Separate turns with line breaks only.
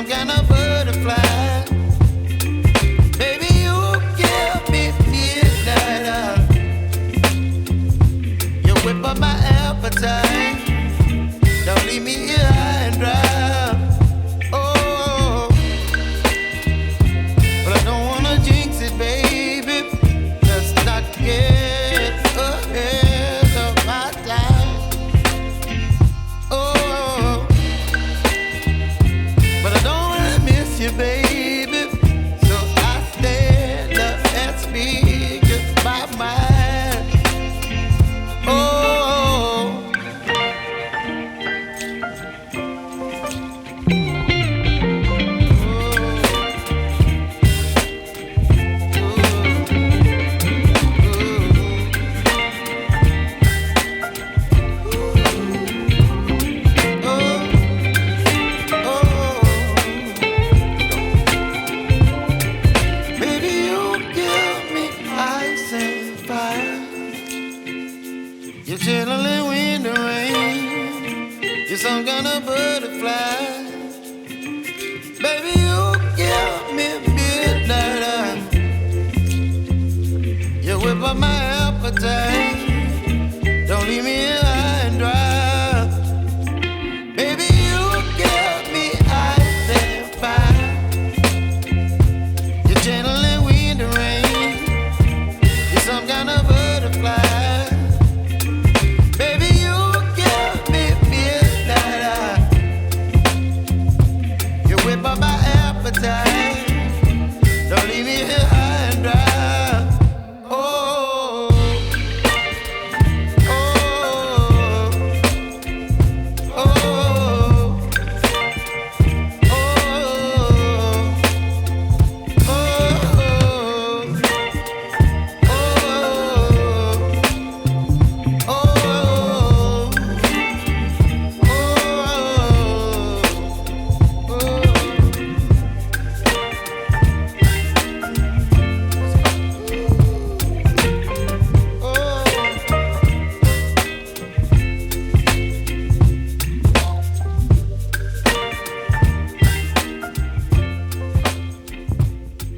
some kind of butterfly. Baby, you give me midnight. You whip up my appetite. Don't leave me here high and dry. Oh, but I don't wanna jinx it, baby. Let's not get ahead of my time. Oh, but I don't wanna miss you, baby. So I stand up and speak my mind. Oh. You're chilling when the rain. You're some kind of butterfly. Baby, you give me midnight. You whip up my appetite. Don't leave me here high and dry. Baby, you give me ice and fire. You're channeling wind and rain. You're some kind of butterfly. Baby, you give me midnight. You whip up my appetite.